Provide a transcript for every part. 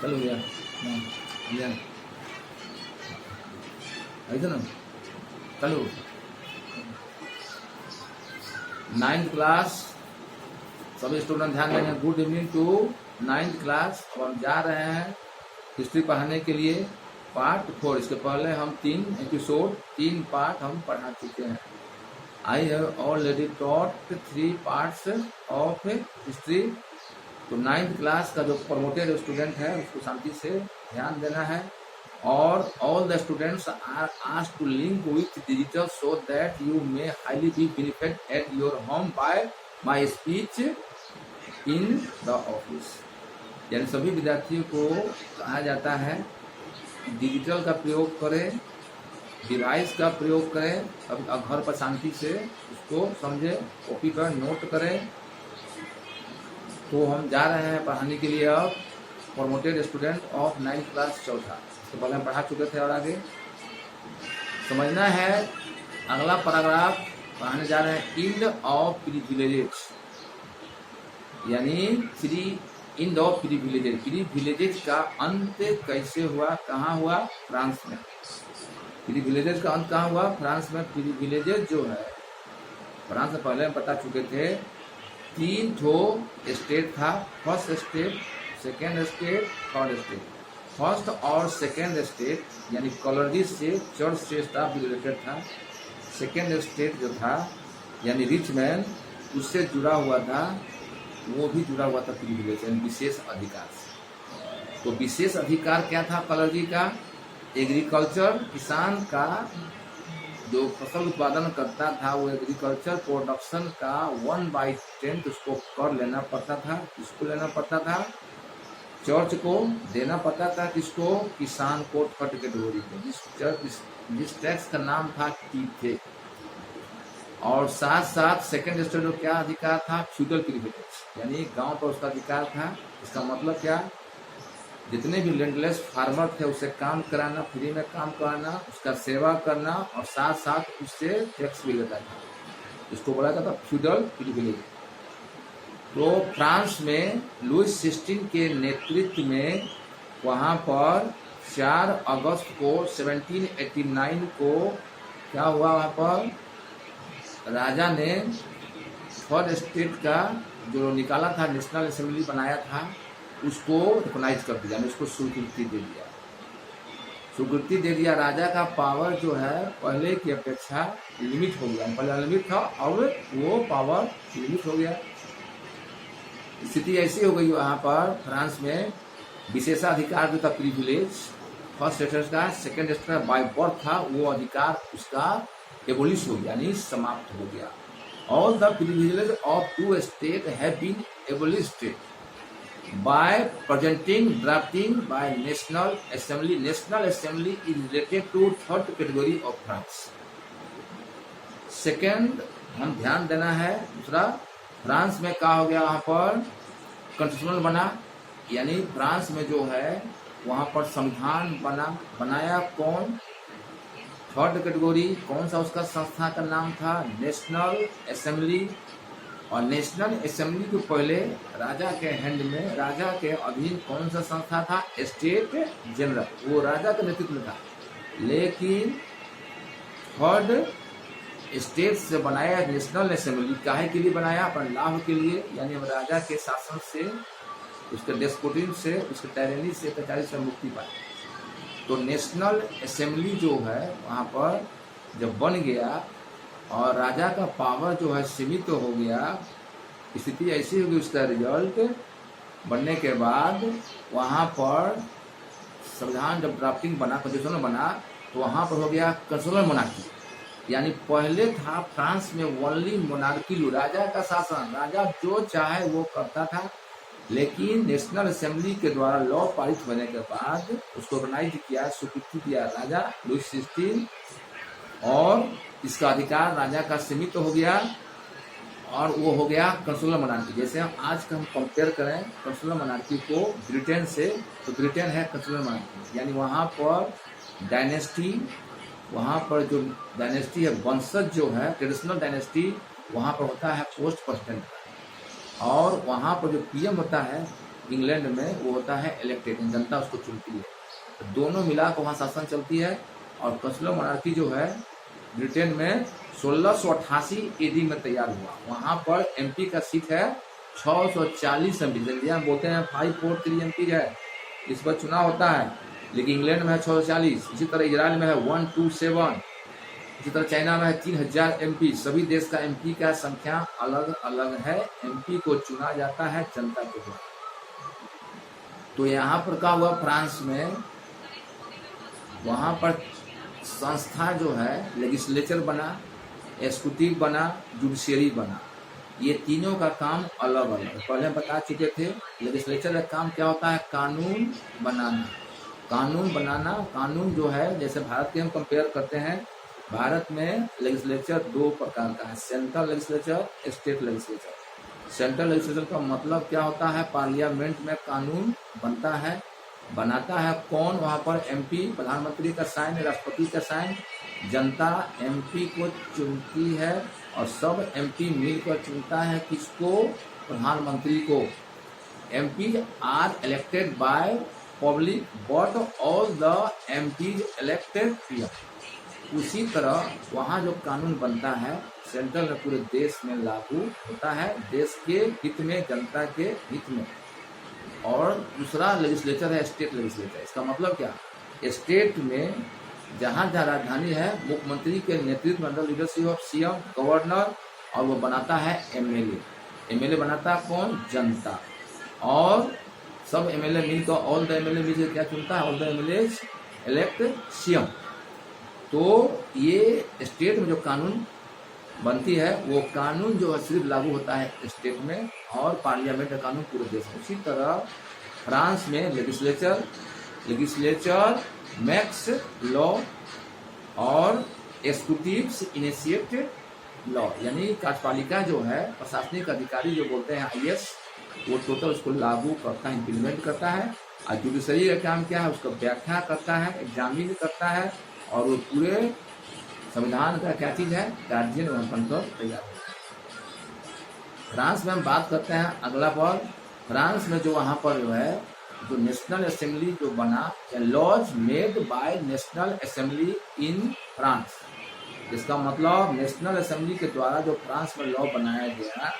चलो भैया, भैया ऐसे ना, चलो 9th क्लास सभी स्टूडेंट ध्यान देंगे। Good evening to 9th class. अब हम जा रहे हैं हिस्ट्री पढ़ाने के लिए पार्ट 4। इसके पहले हम 3 पार्ट हम पढ़ा चुके हैं। I have already taught 3 parts of history. तो 9th क्लास का जो प्रमोटेड स्टूडेंट है उसको शांति से ध्यान देना है। और all the students are asked to link with digital so that you may highly be benefit at your home by my speech in the office. यानी सभी विद्यार्थियों को कहा जाता है डिजिटल का प्रयोग करें, डिवाइस का प्रयोग करें, अब घर पर शांति से उसको समझे, कॉपी पर नोट करें। तो हम जा रहे हैं पढ़ाने के लिए अब promoted student of 9th class चौथा। तो पहले हम पढ़ा चुके थे और आगे समझना है। अगला पैराग्राफ पढ़ाने जा रहे हैं इंड ऑफ प्रिविलेजेस, यानी इंड ऑफ प्रिविलेजेस। प्रिविलेजेस का अंत कैसे हुआ, कहाँ हुआ? फ्रांस में। प्रिविलेजेस का अंत कहाँ हुआ? फ्रांस में। प्रिविलेजेस जो है फ्रांस में पहले हम बता चुके थे 3 स्टेट था। First state, second state, third state. First और सेकेंड स्टेट यानी कॉलोनीज से, चर्च से स्टाफ रिलेटेड था। सेकेंड स्टेट जो था यानी रिचमैन, उससे जुड़ा हुआ था, वो भी जुड़ा हुआ था प्रिविलेज यानी विशेष अधिकार से। तो विशेष अधिकार क्या था कॉलोनी का? एग्रीकल्चर, किसान का जो फसल उत्पादन करता था वो एग्रीकल्चर प्रोडक्शन का 1/10 उसको कर लेना पड़ता था। किसको लेना पड़ता था? चर्च को देना पड़ता था। किसको? किसान को, थर्ड कैटेगरी को, जिस टैक्स का नाम था टीथे। और साथ साथ सेकेंड स्टेट में क्या अधिकार था? फ्यूडल प्रिविलेज, यानी गांव पर उसका अधिकार था। इसका मतलब क्या? जितने भी लैंडलेस फार्मर थे उससे काम कराना, फ्री में काम कराना, उसका सेवा करना और साथ साथ उससे टैक्स भी लेता था। इसको बोला जाता था फ्यूडल प्रिविलेज। तो फ्रांस में लुइस 16 के नेतृत्व में वहाँ पर 4 अगस्त को 1789 को क्या हुआ? वहाँ पर राजा ने थर्ड स्टेट का जो निकाला था, नेशनल असेंबली बनाया था, उसको रिकॉग्नाइज कर दिया, उसको स्वीकृति दे दिया। स्वीकृति दे दिया। राजा का पावर जो है पहले की अपेक्षा लिमिट हो गया। पहले अनलिमिट था, अब वो पावर लिमिट हो गया। स्थिति ऐसी हो गई वहाँ पर फ्रांस में। विशेषाधिकार जो था प्रिविलेज, फर्स्ट स्टेट का, सेकेंड स्टेट का बाय बर्थ था, वो अधिकार उसका एबोलिश हो गया, यानी समाप्त हो गया। All the privilege of 2 state have been abolished by presenting drafting by National Assembly. National Assembly is related to third category of France. Second हम ध्यान देना है। दूसरा, फ्रांस में क्या हो गया? वहाँ पर कॉन्स्टिट्यूशनल बना, यानी फ्रांस में जो है वहाँ पर संविधान बनाया कौन? Third category. कौन सा उसका संस्था का नाम था? National assembly. और नेशनल असेंबली के पहले राजा के हैंड में, राजा के अधीन कौन सा संस्था था? स्टेट जनरल, वो राजा के नेतृत्व में था। लेकिन थर्ड स्टेट से बनाया नेशनल असेंबली, काहे के लिए बनाया? अपने लाभ के लिए, यानी राजा के शासन से, उसके डेस्पोटिज्म से, उसके टायरेनी से, कचारी से मुक्ति पाए। तो नेशनल असेंबली जो है वहाँ पर जब बन गया और राजा का पावर जो है सीमित हो गया, स्थिति ऐसी होगी, उसका रिजल्ट बनने के बाद वहाँ पर संविधान जब ड्राफ्टिंग बना, कॉन्स्टिट्यूशन बना, तो वहाँ पर हो गया कंस्टिट्यूशनल मोनार्की। यानी पहले था फ्रांस में ओनली मोनार्की, राजा का शासन, राजा जो चाहे वो करता था। लेकिन नेशनल असेंबली के द्वारा लॉ पारित होने के बाद उसको ऑर्गेनाइज किया, स्वीकृति दिया राजा लुइस 16, और इसका अधिकार राजा का सीमित हो गया और वो हो गया कंस्टिट्यूशनल मोनार्की। जैसे हम आज का हम कंपेयर करें कंस्टिट्यूशनल मोनार्की को ब्रिटेन से, तो ब्रिटेन है कंस्टिट्यूशनल मोनार्की, यानी वहाँ पर डायनेस्टी, वहाँ पर जो डायनेस्टी है, वंशज जो है, ट्रेडिशनल डायनेस्टी, वहाँ पर होता है पोस्ट प्रेसिडेंट। और वहाँ पर जो पीएम होता है इंग्लैंड में वो होता है इलेक्टेड, जनता उसको चुनती है। तो दोनों मिला कर वहाँ शासन चलती है। और कंसुलर मोनार्की जो है ब्रिटेन में 1688 एडी में तैयार हुआ। वहाँ पर एमपी का सीट है 640 एमपी, इंडिया में बोलते हैं 543 एमपी है, इस पर चुनाव होता है, लेकिन इंग्लैंड में है 640। इसी तरह इजराइल में है 127, इसी तरह चाइना में है 3000 एमपी। सभी देश का एमपी का संख्या अलग अलग है। एमपी को चुना जाता है जनता के द्वारा। तो यहाँ पर क्या हुआ, फ्रांस में वहाँ पर संस्था जो है लेजिस्लेचर बना, एग्जीक्यूटिव बना, जुडिशियरी बना। ये तीनों का काम अलग अलग है। पहले हम बता चुके थे लेजिस्लेचर का काम क्या होता है, कानून बनाना। कानून बनाना, कानून जो है जैसे भारत के हम कंपेयर करते हैं, भारत में लेजिस्लेचर दो प्रकार का है, central legislature, state legislature. Central legislature का मतलब क्या होता है, पार्लियामेंट में कानून बनता है, बनाता है कौन, वहाँ पर एमपी, प्रधानमंत्री का साइन, राष्ट्रपति का साइन। जनता एमपी को चुनती है और सब एमपी मिलकर चुनता है किसको, प्रधानमंत्री को। MP are elected by public but all the MPs elected PM. उसी तरह वहाँ जो कानून बनता है सेंट्रल में पूरे देश में लागू होता है, देश के हित में, जनता के हित में। और दूसरा लेजिस्लेचर है स्टेट लेजिस्लेचर। इसका मतलब क्या, स्टेट में जहाँ जहाँ राजधानी है, मुख्यमंत्री के नेतृत्व में under leadership of CM, governor, और वो बनाता है एमएलए। एमएलए बनाता है कौन, जनता। और सब एमएलए मिलकर, ऑल द एमएलए मिलकर क्या चुनता है, all the MLA elect CM. तो ये स्टेट में जो कानून बनती है वो कानून जो है सिर्फ लागू होता है स्टेट में, और पार्लियामेंट का कानून पूरे देश में। उसी तरह फ्रांस में लेजिस्लेचर मेक्स लॉ और एग्जीक्यूटिव्स इनिशिएट लॉ, यानी कार्यपालिका जो है, प्रशासनिक अधिकारी जो बोलते हैं आईएएस, वो टोटल उसको लागू करता है, इम्प्लीमेंट करता है। और जुडिशरी का काम क्या है, उसका व्याख्या करता है, एग्जामिन करता है, और वो पूरे संविधान का क्या चीज है, गार्जियन एवं कंट्रोल तैयार है। फ्रांस में हम बात करते हैं अगला पर। फ्रांस में जो वहाँ पर जो है, जो नेशनल असेंबली जो बना, laws made by national assembly in France. इसका मतलब नेशनल असेंबली के द्वारा जो फ्रांस में लॉ बनाया गया,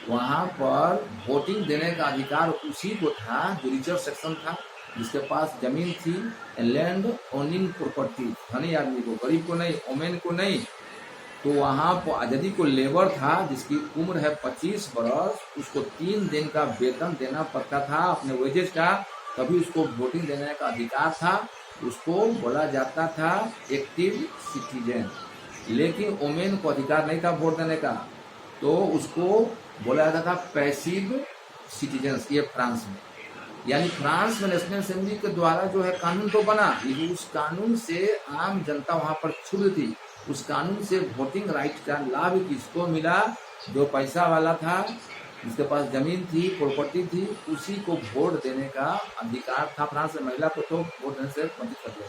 वहाँ पर वोटिंग देने का अधिकार उसी को था जो रिजर्व सेक्शन था, जिसके पास जमीन थी, लैंड ओनिंग प्रॉपर्टी, धनी आदमी को, गरीब को नहीं, ओमेन को नहीं। तो वहाँ पर यदि को लेबर था जिसकी उम्र है 25 बरस, उसको 3 दिन का वेतन देना पड़ता था अपने वेजेस का, तभी उसको वोटिंग देने का अधिकार था। उसको बोला जाता था एक्टिव सिटीजन। लेकिन ओमेन को अधिकार नहीं था वोट देने का, तो उसको बोला जाता था पैसिव सिटीजन। ये फ्रांस में, यानी फ्रांस में नेशनल असेंबली के द्वारा जो है कानून तो बना, लेकिन उस कानून से आम जनता वहाँ पर क्षुब्ध थी। उस कानून से वोटिंग राइट का लाभ किसको मिला, जो पैसा वाला था, जिसके पास जमीन थी, प्रॉपर्टी थी, उसी को वोट देने का अधिकार था। फ्रांस में महिला को तो वोट देने से वंचित कर दिया।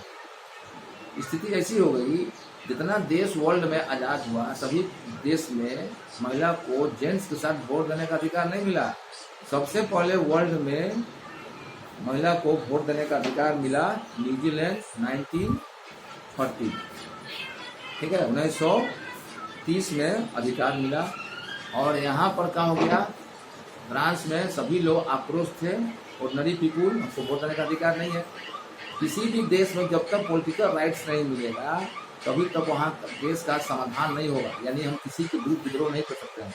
स्थिति ऐसी हो गई, जितना देश वर्ल्ड में आजाद हुआ, सभी देश में महिला को जेंट्स के साथ वोट देने का अधिकार नहीं मिला। सबसे पहले वर्ल्ड में महिला को वोट देने का अधिकार मिला न्यूजीलैंड 1930, ठीक है, 1930 में अधिकार मिला। और यहाँ पर क्या हो गया, फ्रांस में सभी लोग आक्रोश थे, ऑर्डिनरी पीपुल, हमको वोट देने का अधिकार नहीं है। किसी भी देश में जब तक पॉलिटिकल राइट्स नहीं मिलेगा, तभी तक वहाँ देश का समाधान नहीं होगा, यानी हम किसी के विरुद्ध विद्रोह नहीं कर सकते हैं।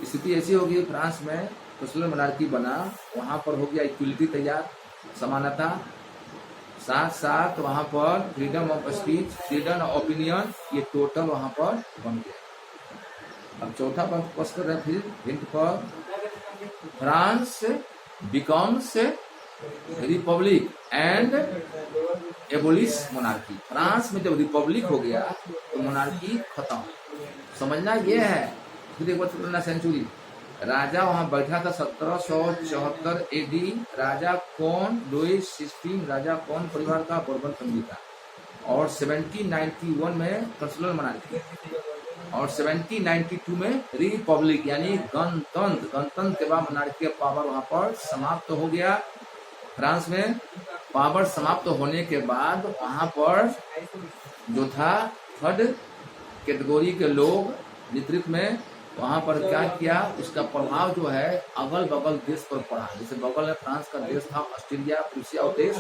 स्थिति ऐसी होगी, फ्रांस में कंसुलर मोनार्की बना, वहाँ पर हो गया इक्वलिटी तैयार, समानता, साथ साथ वहाँ पर freedom of speech, freedom of opinion, ये टोटल वहाँ पर बन गया। अब चौथा पर फोकस कर रहे हैं, फिर हिंट पर, France becomes Republic and abolish monarchy. France में जब रिपब्लिक हो गया तो मोनार्की खत्म। समझना ये है, फिर एक बार सेंचुरी राजा वहां बैठा था 1774 एडी। राजा कौन, लुइस 16, राजा कौन परिवार का, बोर्बन फैमिली का। और 1791 में कंसुलर मोनार्की। और 1792 में रिपब्लिक यानी गणतंत्र के बाद मोनार्की पावर वहां पर समाप्त हो गया। फ्रांस में पावर समाप्त होने के बाद वहां पर जो था थर्ड कैटेगरी के लोग नेतृत्व में वहां पर क्या किया, उसका प्रभाव जो है अगल बगल देश पर पड़ा। जैसे बगल में फ्रांस का देश था, ऑस्ट्रेलिया, प्रूसिया और देश,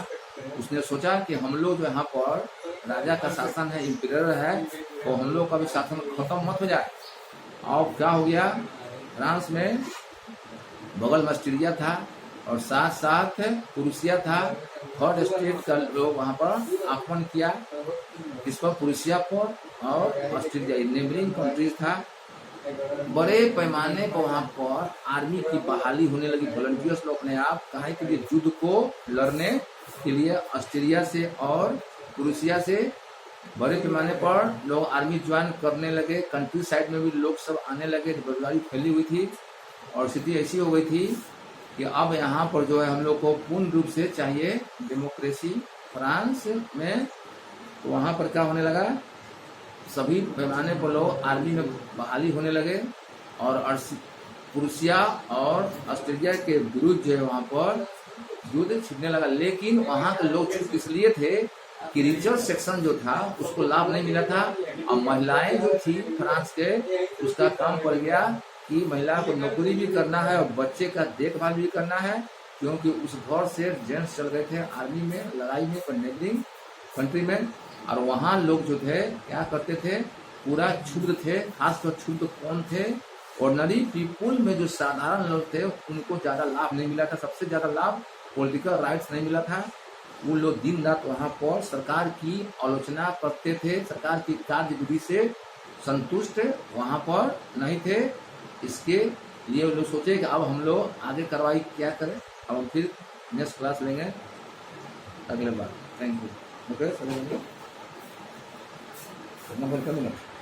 उसने सोचा कि हम लोग जो यहाँ पर राजा का शासन है, इम्पीरियर है, तो हम लोग का भी शासन खत्म मत हो जाए। और क्या हो गया, फ्रांस में बगल में ऑस्ट्रेलिया था और साथ साथ प्रूसिया था। थर्ड स्टेट का लोग वहां पर आक्रमण किया, इस पर प्रूसिया पर और ऑस्ट्रेलिया नेबरिंग कंट्रीज था। बड़े पैमाने पर वहां पर आर्मी की बहाली होने लगी। वॉलंटियर्स लोग अपने आप कहा कि युद्ध को लड़ने के लिए ऑस्ट्रेलिया से और प्रूसिया से बड़े पैमाने पर लोग आर्मी ज्वाइन करने लगे। कंट्री साइड में भी लोग सब आने लगे, बेरोजगारी फैली हुई थी और स्थिति ऐसी हो गई थी कि अब यहाँ पर जो है हम लोग को पूर्ण रूप से चाहिए डेमोक्रेसी। फ्रांस में तो वहां पर क्या होने लगा, सभी पैमाने पर लोग आर्मी में बहाली होने लगे और प्रूसिया और ऑस्ट्रेलिया के विरुद्ध जो है वहां पर युद्ध छिड़ने लगा। लेकिन वहां के लोग चुप इसलिए थे कि रिजर्व सेक्शन जो था उसको लाभ नहीं मिला था और महिलाएं जो थी फ्रांस के, उसका काम पड़ गया कि महिला को नौकरी भी करना है और बच्चे का देखभाल भी करना है, क्योंकि उस घर से जेंट्स चल गए थे आर्मी में, लड़ाई में, नेबरिंग कंट्री में। और वहाँ लोग जो थे क्या करते थे, पूरा क्षुद्र थे। खासकर क्षुद्र कौन थे, ऑर्डिनरी पीपुल में जो साधारण लोग थे उनको ज्यादा लाभ नहीं मिला था। सबसे ज्यादा लाभ पॉलिटिकल राइट्स नहीं मिला था। वो लोग दिन रात वहाँ पर सरकार की आलोचना करते थे, सरकार की कार्यविधि से संतुष्ट वहाँ पर नहीं थे। इसके लिए वो लोग सोचे कि अब हम लोग आगे कार्रवाई क्या करें। अब हम फिर नेक्स्ट क्लास लेंगे अगले बार। Thank you. Okay, number